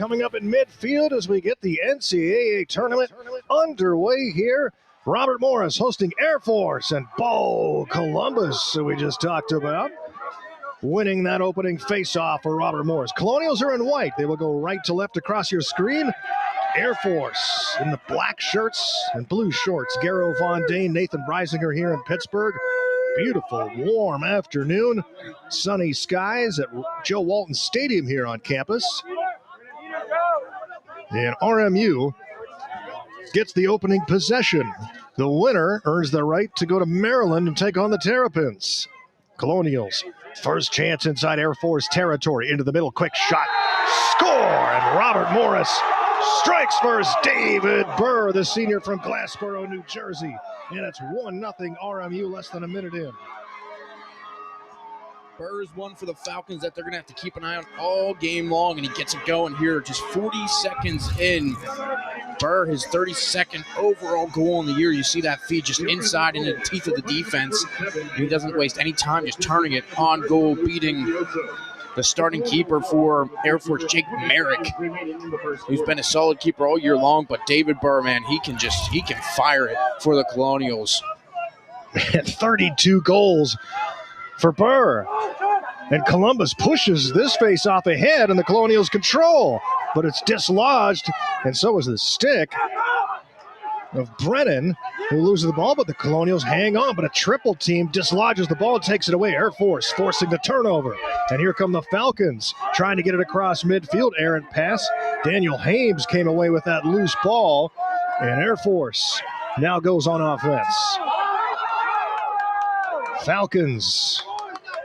coming up in midfield as we get the NCAA tournament underway here. Robert Morris hosting Airforce and Bo Columbus, who we just talked about, winning that opening face-off for Robert Morris. Colonials are in white. They will go right to left across your screen. Airforce in the black shirts and blue shorts. Garrow Von Dane, Nathan Reisinger here in Pittsburgh. Beautiful, warm afternoon. Sunny skies at Joe Walton Stadium here on campus. And RMU gets the opening possession. The winner earns the right to go to Maryland and take on the Terrapins. Colonials, first chance inside Airforce territory. Into the middle, quick shot. Score! And Robert Morris strikes first. David Burr, the senior from Glassboro, New Jersey. And it's 1-0 RMU less than a minute in. Burr is one for the Falcons that they're going to have to keep an eye on all game long, and he gets it going here just 40 seconds in. Burr, his 32nd overall goal in the year. You see that feed just inside into the teeth of the defense. And he doesn't waste any time just turning it on goal, beating the starting keeper for Airforce, Jake Merrick, who's been a solid keeper all year long. But David Burr, man, he can fire it for the Colonials. 32 goals for Burr. And Columbus pushes this face-off ahead, and the Colonials control. But it's dislodged, and so is the stick of Brennan, who loses the ball, but the Colonials hang on. But a triple team dislodges the ball and takes it away. Airforce forcing the turnover. And here come the Falcons trying to get it across midfield. Errant pass. Daniel Hames came away with that loose ball. And Airforce now goes on offense. Falcons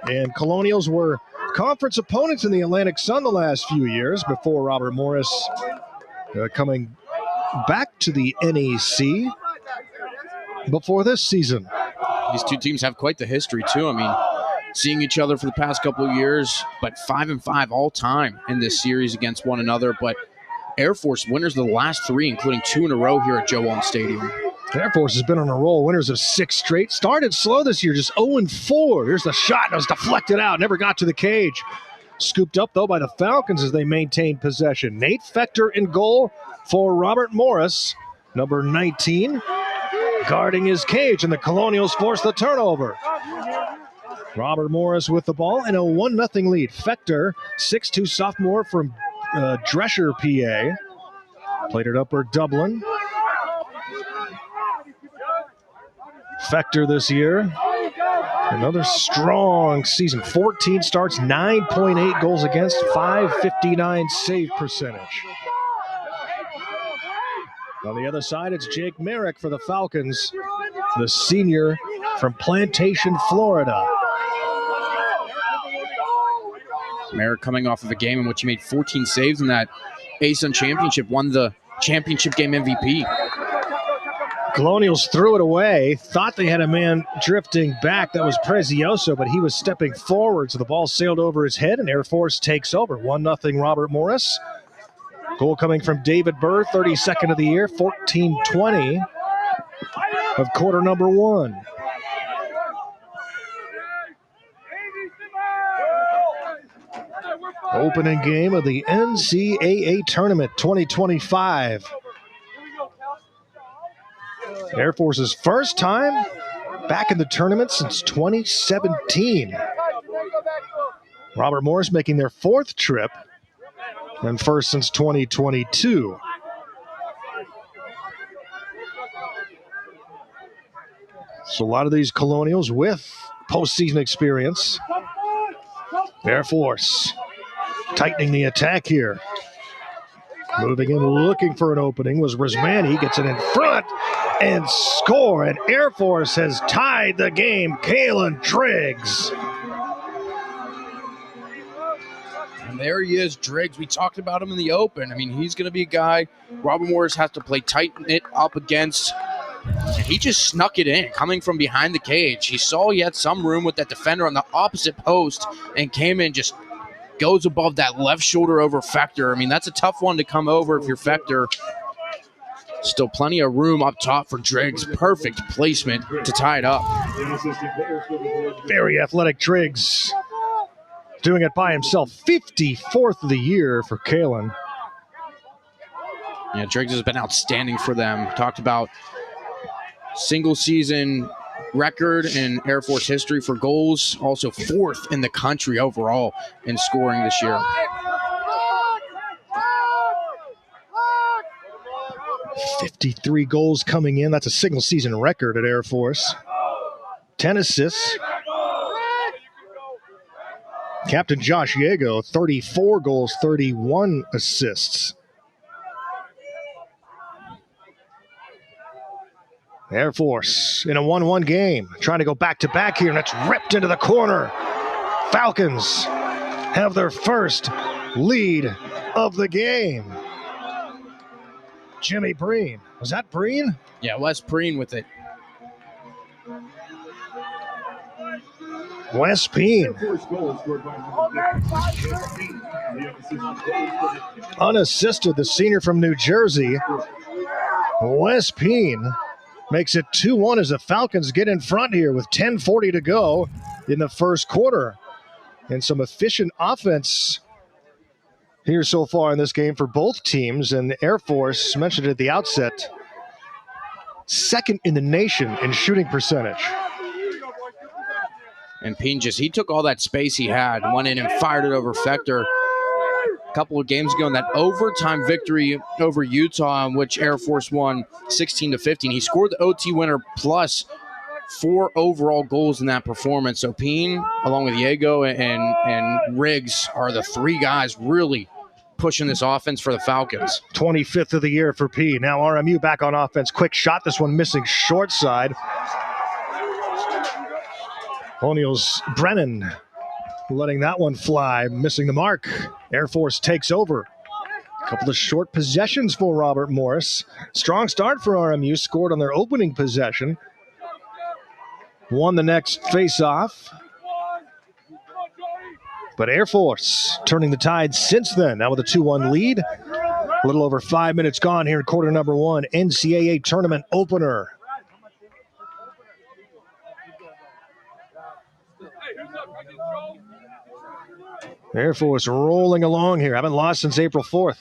and Colonials were conference opponents in the Atlantic Sun the last few years before Robert Morris coming back to the NEC before this season. These two teams have quite the history, too. I mean, seeing each other for the past couple of years, but 5-5 all time in this series against one another. But Airforce winners of the last three, including 2 in a row here at Joe Walton Stadium. Airforce has been on a roll, winners of 6 straight. Started slow this year, just 0-4. Here's the shot, it was deflected out, never got to the cage. Scooped up, though, by the Falcons as they maintain possession. Nate Fector in goal for Robert Morris, number 19, guarding his cage, and the Colonials force the turnover. Robert Morris with the ball and a 1-0 lead. Fector, 6'2 sophomore from Drescher, PA. Played at Upper Dublin. Fector this year, another strong season. 14 starts, 9.8 goals against, 559 save percentage. On the other side, it's Jake Merrick for the Falcons, the senior from Plantation, Florida. Merrick coming off of a game in which he made 14 saves in that ASUN championship, won the championship game MVP. Colonials threw it away, thought they had a man drifting back. That was Prezioso, but he was stepping forward, so the ball sailed over his head, and Airforce takes over. 1-0 Robert Morris. Goal coming from David Burr, 32nd of the year, 14-20 of quarter number 1. Opening game of the NCAA Tournament 2025. Airforce's first time back in the tournament since 2017. Robert Morris making their 4th trip and first since 2022. So a lot of these Colonials with postseason experience. Airforce tightening the attack here. Moving in, looking for an opening was Rizmani. Gets it in front and score. And Airforce has tied the game. Kalen Driggs. And there he is, Driggs. We talked about him in the open. I mean, he's going to be a guy Robert Morris has to play tight-knit up against. And he just snuck it in, coming from behind the cage. He saw he had some room with that defender on the opposite post and came in, just goes above that left shoulder over Fector. I mean, that's a tough one to come over if you're Fector. Still plenty of room up top for Driggs. Perfect placement to tie it up. Very athletic Driggs. Doing it by himself. 54th of the year for Kalen. Yeah, Driggs has been outstanding for them. Talked about single season record in Air Force history for goals, also 4th in the country overall in scoring this year. 53 goals coming in. That's a single season record at Air Force. 10 assists. Captain Josh Yago, 34 goals, 31 assists. Air Force in a 1-1 game, trying to go back-to-back here, and it's ripped into the corner. Falcons have their first lead of the game. Jimmy Breen. Was that Breen? Yeah, Wes Breen with it. Wes Peen. Unassisted, the senior from New Jersey. Wes Peen makes it 2-1 as the Falcons get in front here with 10:40 to go in the first quarter. And some efficient offense here so far in this game for both teams. And Air Force, mentioned at the outset, second in the nation in shooting percentage. And Peen he took all that space he had, went in and fired it over Fector. A couple of games ago in that overtime victory over Utah, in which Air Force won 16-15. He scored the OT winner plus 4 overall goals in that performance. So Peen, along with Yago and Riggs, are the 3 guys really pushing this offense for the Falcons. 25th of the year for P. Now RMU back on offense. Quick shot. This one missing short side. O'Neal's Brennan letting that one fly, missing the mark. Air Force takes over. A couple of short possessions for Robert Morris. Strong start for RMU. Scored on their opening possession. Won the next face-off. But Air Force turning the tide since then. Now with a 2-1 lead. A little over 5 minutes gone here in quarter number 1. NCAA tournament opener. Air Force rolling along here. Haven't lost since April 4th.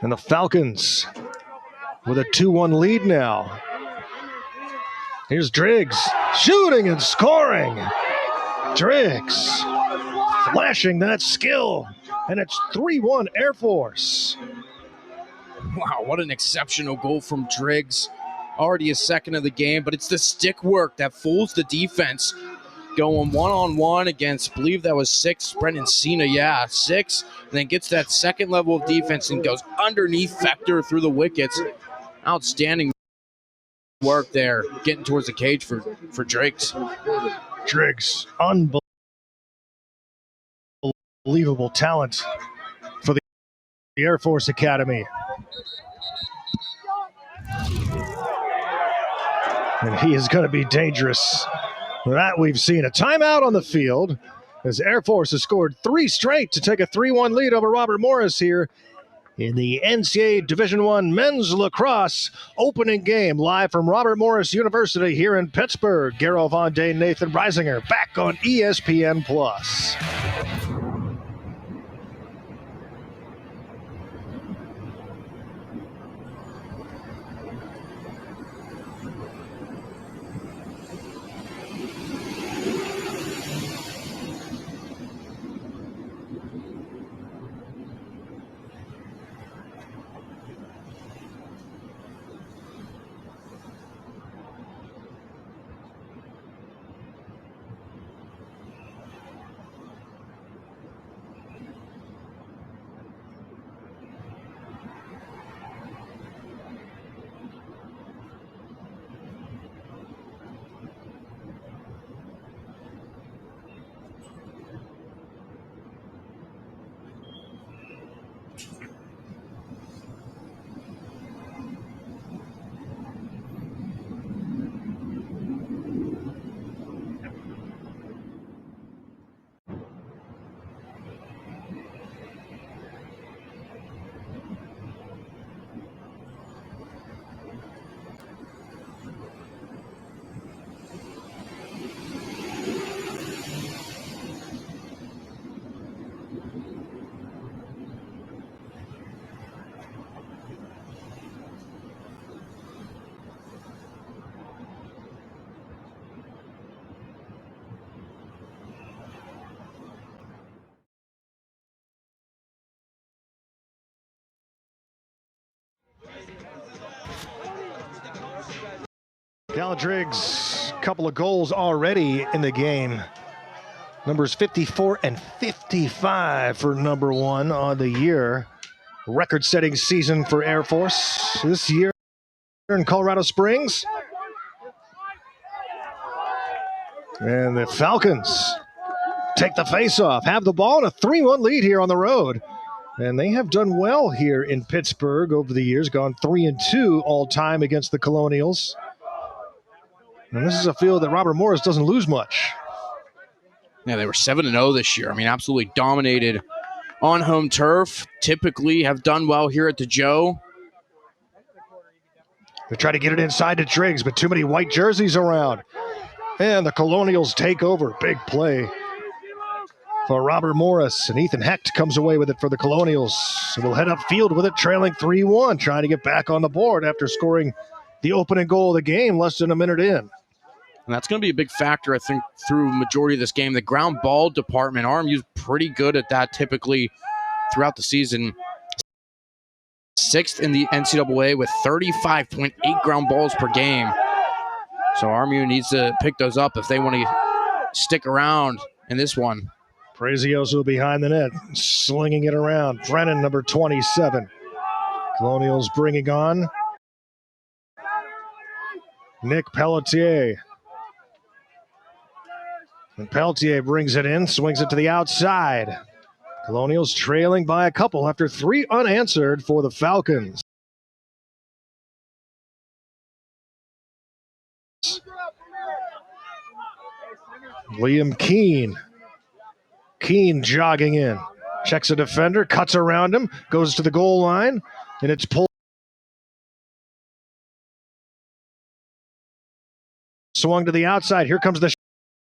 And the Falcons with a 2-1 lead now. Here's Driggs shooting and scoring. Driggs flashing that skill. And it's 3-1 Air Force. Wow, what an exceptional goal from Driggs. Already his second of the game, but it's the stick work that fools the defense. Going one-on-one against, I believe that was 6, Brendan Cena, 6, and then gets that second level of defense and goes underneath Fector through the wickets. Outstanding work there, getting towards the cage for Driggs. Driggs, unbelievable talent for the Air Force Academy. And he is going to be dangerous. That we've seen. A timeout on the field as Air Force has scored 3 straight to take a 3-1 lead over Robert Morris here in the NCAA Division I Men's Lacrosse opening game, live from Robert Morris University here in Pittsburgh. Garo Von Day, Nathan Reisinger, back on ESPN+. Driggs, a couple of goals already in the game. Numbers 54 and 55 for number one on the year. Record-setting season for Airforce this year in Colorado Springs. And the Falcons take the face-off, have the ball, and a 3-1 lead here on the road. And they have done well here in Pittsburgh over the years, gone 3-2 all-time against the Colonials. And this is a field that Robert Morris doesn't lose much. Yeah, they were 7-0 this year. I mean, absolutely dominated on home turf. Typically have done well here at the Joe. They try to get it inside to Driggs, but too many white jerseys around. And the Colonials take over. Big play for Robert Morris. And Ethan Hecht comes away with it for the Colonials. So we'll head upfield with it, trailing 3-1, trying to get back on the board after scoring the opening goal of the game less than a minute in. And that's going to be a big factor, I think, through majority of this game. The ground ball department, RMU's pretty good at that typically throughout the season. 6th in the NCAA with 35.8 ground balls per game. So RMU needs to pick those up if they want to stick around in this one. Prezioso behind the net, slinging it around. Brennan, number 27. Colonials bringing on Nick Pelletier. And Pelletier brings it in, swings it to the outside. Colonials trailing by a couple after 3 unanswered for the Falcons. Liam Keene. Keene jogging in. Checks a defender, cuts around him, goes to the goal line, and it's pulled. Swung to the outside. Here comes the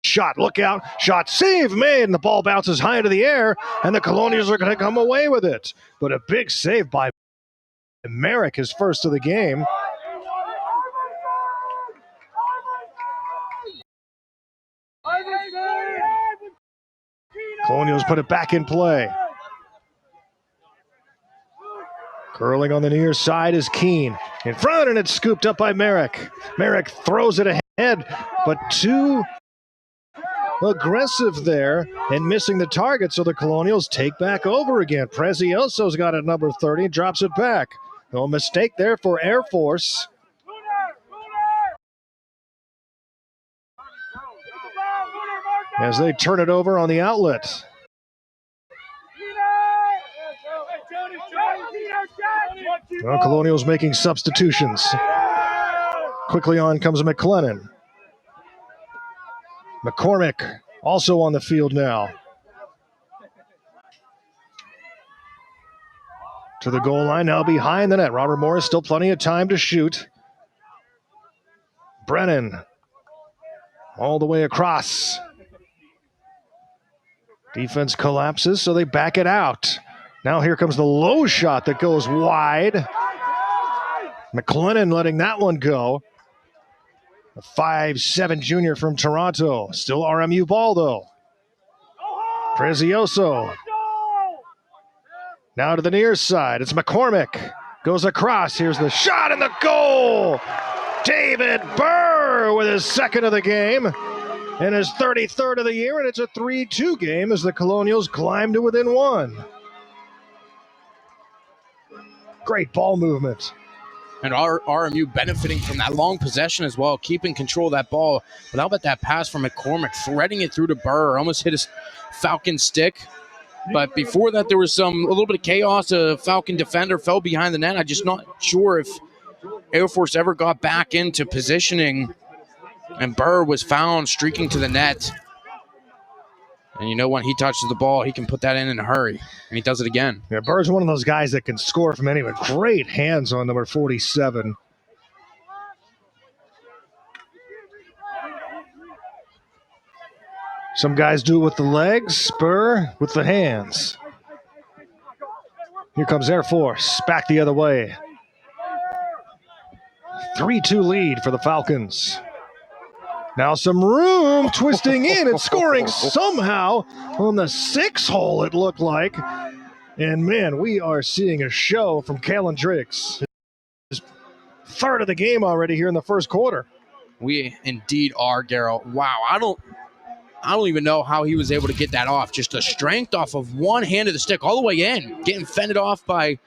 shot. Look out. Shot. Save made. And the ball bounces high into the air. And the Colonials are going to come away with it. But a big save by Merrick, his first of the game. Colonials put it back in play. Curling on the near side is Keene. In front, and it's scooped up by Merrick. Merrick throws it ahead, but too aggressive there and missing the target, so the Colonials take back over again. Prezioso's got it number 30, drops it back. No mistake there for Airforce. As they turn it over on the outlet. Well, Colonials making substitutions. Quickly on comes McLennan. McCormick also on the field now. To the goal line, now behind the net. Robert Morris, still plenty of time to shoot. Brennan all the way across. Defense collapses, so they back it out. Now here comes the low shot that goes wide. McLennan letting that one go. A 5'7" junior from Toronto. Still RMU ball, though. Prezioso. Now to the near side. It's McCormick. Goes across. Here's the shot and the goal. David Burr with his second of the game. And his 33rd of the year, and it's a 3-2 game as the Colonials climb to within 1. Great ball movement. And RMU benefiting from that long possession as well, keeping control of that ball. But how about that pass from McCormick, threading it through to Burr, almost hit his Falcon stick. But before that, there was a little bit of chaos. A Falcon defender fell behind the net. I'm just not sure if Airforce ever got back into positioning. And Burr was found streaking to the net. And you know, when he touches the ball, he can put that in a hurry. And he does it again. Yeah, Burr's one of those guys that can score from anywhere. Great hands on number 47. Some guys do it with the legs, Burr with the hands. Here comes Airforce, back the other way. 3-2 lead for the Falcons. Now some room, twisting in and scoring somehow on the 6 hole, it looked like. And man, we are seeing a show from Kalen Driggs. His third of the game already here in the first quarter. We indeed are, Garrett. Wow, I don't even know how he was able to get that off. Just the strength off of one hand of the stick all the way in, getting fended off by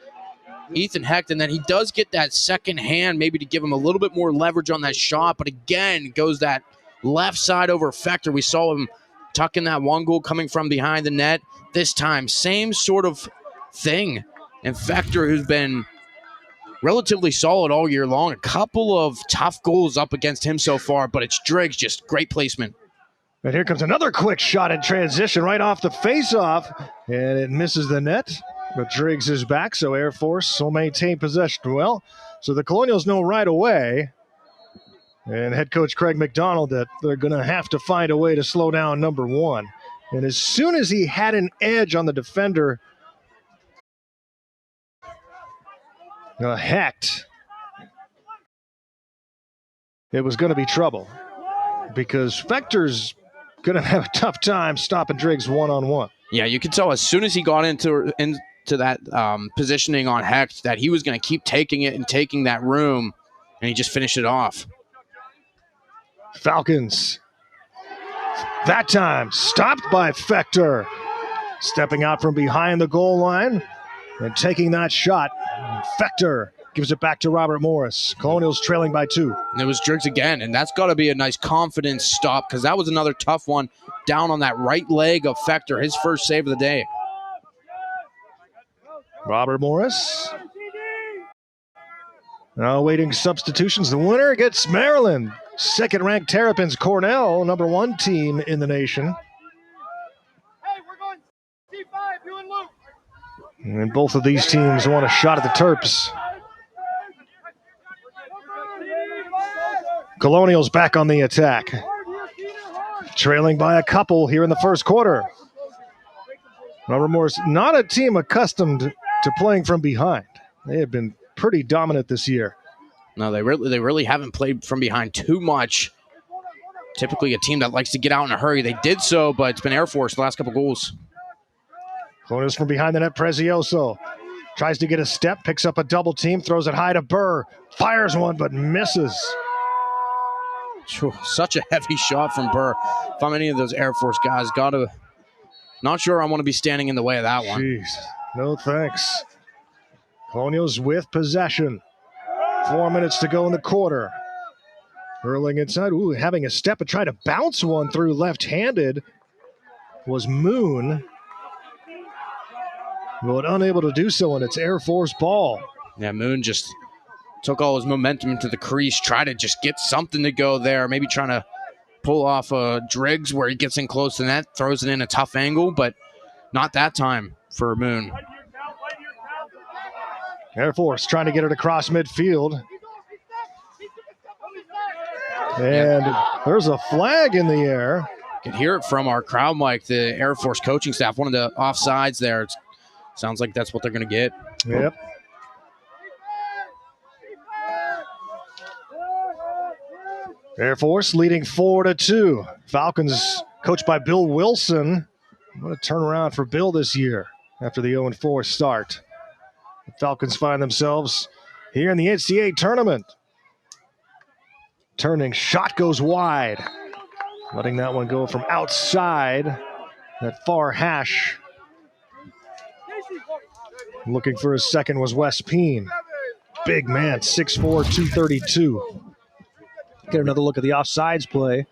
Ethan Hecht, and then he does get that second hand maybe to give him a little bit more leverage on that shot, but again, goes that left side over Fector. We saw him tucking that one goal coming from behind the net. This time, same sort of thing. And Fector, who's been relatively solid all year long, a couple of tough goals up against him so far, but it's Driggs, just great placement. And here comes another quick shot in transition right off the face-off, and it misses the net. But Driggs is back, so Air Force will maintain possession well. So the Colonials know right away, and head coach Craig McDonald, that they're going to have to find a way to slow down number one. And as soon as he had an edge on the defender, Hecht, it was going to be trouble because Fector's going to have a tough time stopping Driggs one-on-one. Yeah, you could tell as soon as he got into that positioning on Hecht that he was going to keep taking it and taking that room, and he just finished it off. Falcons, that time stopped by Fector, stepping out from behind the goal line and taking that shot. Fector gives it back to Robert Morris. Colonials trailing by 2. And it was Driggs again, and that's got to be a nice confidence stop because that was another tough one down on that right leg of Fector, his first save of the day. Robert Morris. Now awaiting substitutions. The winner gets Maryland. Second-ranked Terrapins Cornell, number 1 team in the nation. Hey, we're going C5, you and Luke. And both of these teams want a shot at the Terps. Colonials back on the attack. Trailing by a couple here in the first quarter. Robert Morris, not a team accustomed to playing from behind. They have been pretty dominant this year. No, they really haven't played from behind too much. Typically a team that likes to get out in a hurry. They did so, but it's been Airforce the last couple goals. Colonials from behind the net, Prezioso. Tries to get a step, picks up a double team, throws it high to Burr. Fires one, but misses. Such a heavy shot from Burr. If I'm any of those Air Force guys, not sure I want to be standing in the way of that one. Jeez, no thanks. Colonials with possession. 4 minutes to go in the quarter. Hurling inside, having a step and trying to bounce one through left-handed was Moon. But unable to do so, and it's Air Force ball. Yeah, Moon just took all his momentum into the crease, tried to just get something to go there, maybe trying to pull off a Driggs where he gets in close to net, throws it in a tough angle, but not that time for Moon. Air Force trying to get it across midfield. And there's a flag in the air. You can hear it from our crowd mic, the Air Force coaching staff, one of the offsides there. It sounds like that's what they're going to get. Yep. Air Force leading 4-2. Falcons coached by Bill Wilson. What a turnaround for Bill this year after the 0-4 start. The Falcons find themselves here in the NCAA tournament. Turning, shot goes wide. Letting that one go from outside that far hash. Looking for his second was Wes Peen. Big man, 6'4", 232. Get another look at the offsides play.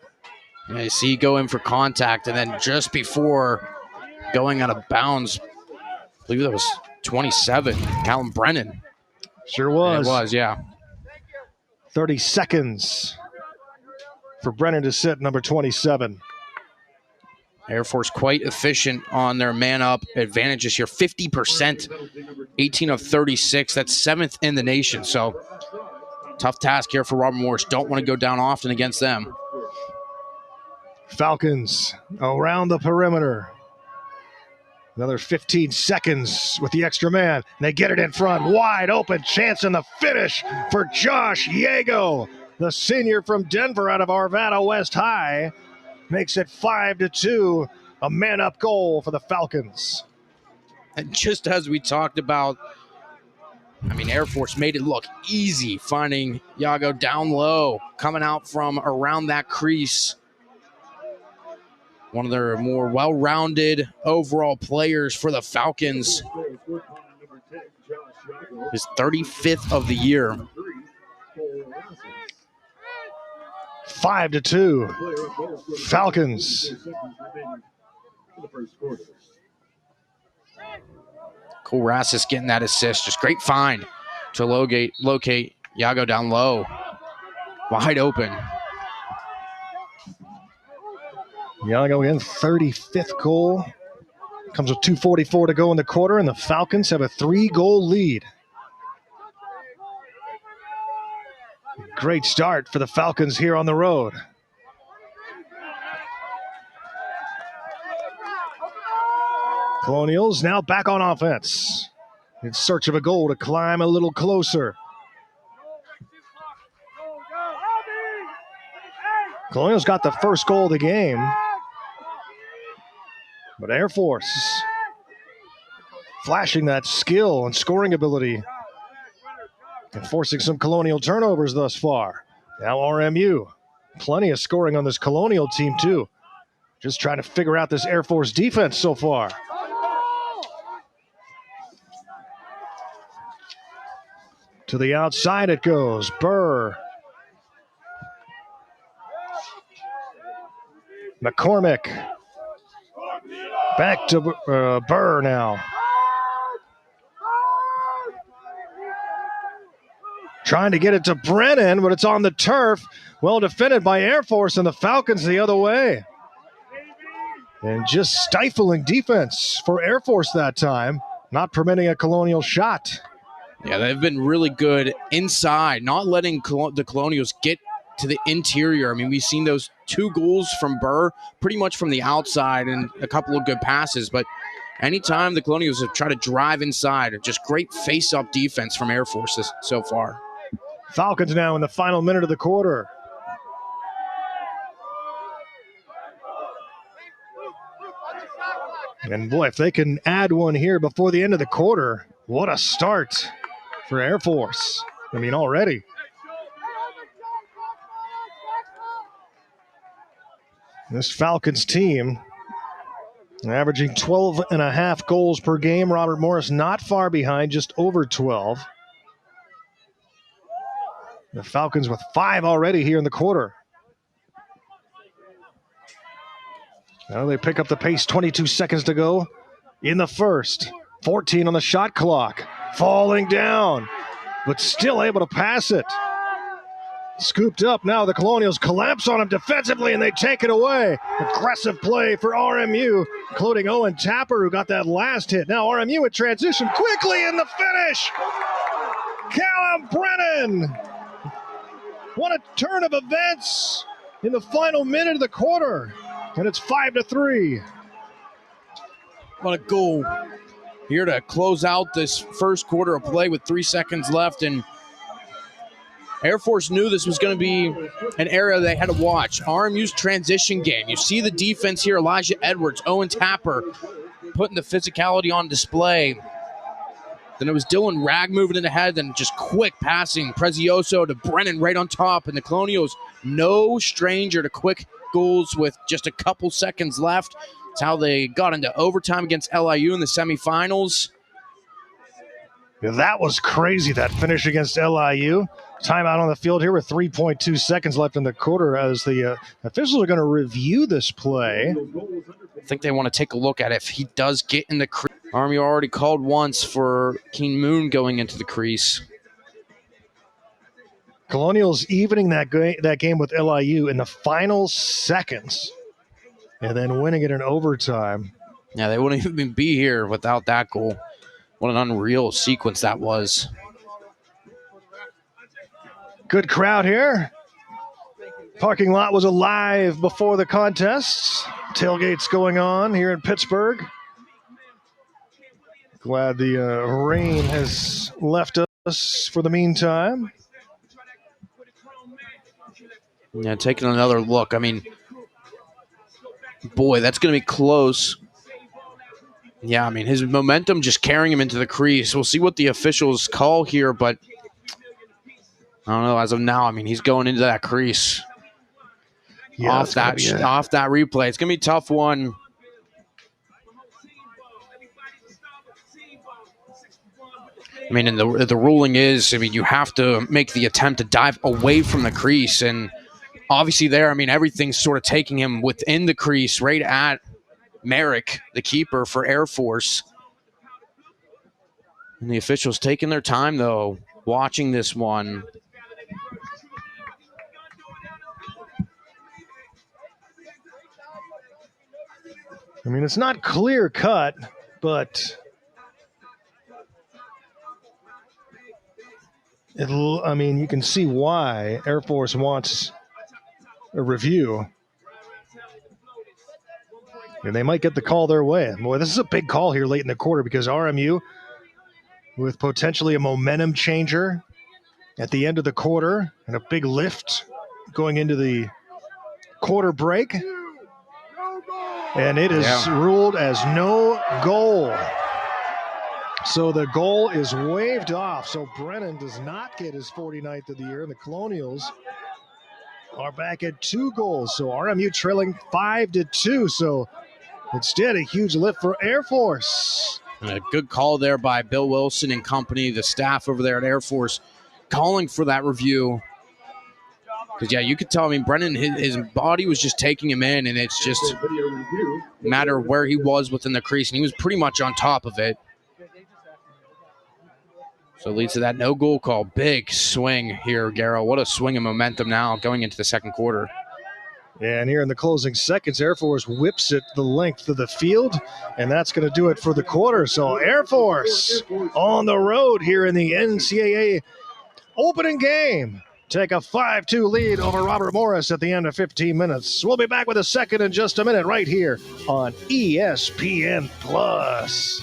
Yeah, you see go in for contact, and then just before going out of bounds, I believe that was 27, Callum Brennan. Sure was. It was, yeah. 30 seconds for Brennan to sit, number 27. Air Force quite efficient on their man-up advantages here. 50%, 18 of 36. That's 7th in the nation. So tough task here for Robert Morris. Don't want to go down often against them. Falcons around the perimeter. Another 15 seconds with the extra man. And they get it in front. Wide open chance in the finish for Josh Yago. The senior from Denver out of Arvada West High. Makes it 5-2. A man-up goal for the Falcons. And just as we talked about I mean, Airforce made it look easy, finding Yago down low, coming out from around that crease. One of their more well-rounded overall players for the Falcons. His 35th of the year. 5-2. Falcons. Kourasis getting that assist. Just great find to locate Yago down low. Wide open. Yago in 35th goal. Comes with 2:44 to go in the quarter, and the Falcons have a 3-goal lead. Great start for the Falcons here on the road. Colonials now back on offense. In search of a goal to climb a little closer. Colonials got the first goal of the game. But Airforce flashing that skill and scoring ability and forcing some Colonial turnovers thus far. Now RMU. Plenty of scoring on this Colonial team too. Just trying to figure out this Airforce defense so far. To the outside it goes. Burr. McCormick. Back to Burr now. Trying to get it to Brennan, but it's on the turf. Well defended by Airforce, and the Falcons the other way. And just stifling defense for Airforce that time, not permitting a Colonial shot. Yeah, they've been really good inside, not letting the Colonials get to the interior. I mean, we've seen those 2 goals from Burr pretty much from the outside and a couple of good passes. But anytime the Colonials have tried to drive inside, just great face-up defense from Airforce so far. Falcons now in the final minute of the quarter. And boy, if they can add one here before the end of the quarter, what a start for Airforce. I mean, already. This Falcons team averaging 12.5 goals per game. Robert Morris not far behind, just over 12. The Falcons with 5 already here in the quarter. Now they pick up the pace, 22 seconds to go in the first. 14 on the shot clock. Falling down, but still able to pass it. Scooped up now, the Colonials collapse on him defensively and they take it away. Aggressive play for RMU, including Owen Tapper who got that last hit. Now RMU in transition quickly in the finish. Callum Brennan. What a turn of events in the final minute of the quarter. And it's 5-3. What a goal. Here to close out this first quarter of play with 3 seconds left. And Airforce knew this was going to be an area they had to watch. RMU's transition game. You see the defense here. Elijah Edwards, Owen Tapper putting the physicality on display. Then it was Dylan Ragg moving in ahead, then just quick passing. Prezioso to Brennan right on top. And the Colonials, no stranger to quick goals with just a couple seconds left. It's how they got into overtime against LIU in the semifinals. Yeah, that was crazy, that finish against LIU. Timeout on the field here with 3.2 seconds left in the quarter as the officials are going to review this play. I think they want to take a look at it. If he does get in the crease. Army already called once for Keen Moon going into the crease. Colonials evening that game with LIU in the final seconds and then winning it in overtime. Yeah, they wouldn't even be here without that goal. What an unreal sequence that was. Good crowd here. Parking lot was alive before the contest. Tailgates going on here in Pittsburgh. Glad the rain has left us for the meantime. Yeah, taking another look. I mean, boy, that's going to be close. Yeah, I mean, his momentum just carrying him into the crease. We'll see what the officials call here, but I don't know. As of now, I mean, he's going into that crease. Yeah, off that replay. It's going to be a tough one. I mean, and the ruling is, I mean, you have to make the attempt to dive away from the crease. And obviously there, I mean, everything's sort of taking him within the crease right at Merrick, the keeper for Airforce. And the officials taking their time, though, watching this one. I mean, it's not clear cut, but I mean, you can see why Airforce wants a review. And they might get the call their way. Boy, this is a big call here late in the quarter because RMU, with potentially a momentum changer at the end of the quarter and a big lift going into the quarter break. And it is ruled as no goal. So the goal is waved off. So Brennan does not get his 49th of the year. And the Colonials are back at 2 goals. So RMU trailing 5-2. So instead, a huge lift for Airforce. A good call there by Bill Wilson and company, the staff over there at Airforce, calling for that review. Because, yeah, you could tell, I mean, Brennan, his body was just taking him in, and it's just a matter of where he was within the crease, and he was pretty much on top of it. So it leads to that no-goal call. Big swing here, Garrow. What a swing of momentum now going into the second quarter. And here in the closing seconds, Airforce whips it the length of the field, and that's going to do it for the quarter. So Airforce on the road here in the NCAA opening game. Take a 5-2 lead over Robert Morris at the end of 15 minutes. We'll be back with a second in just a minute right here on ESPN Plus.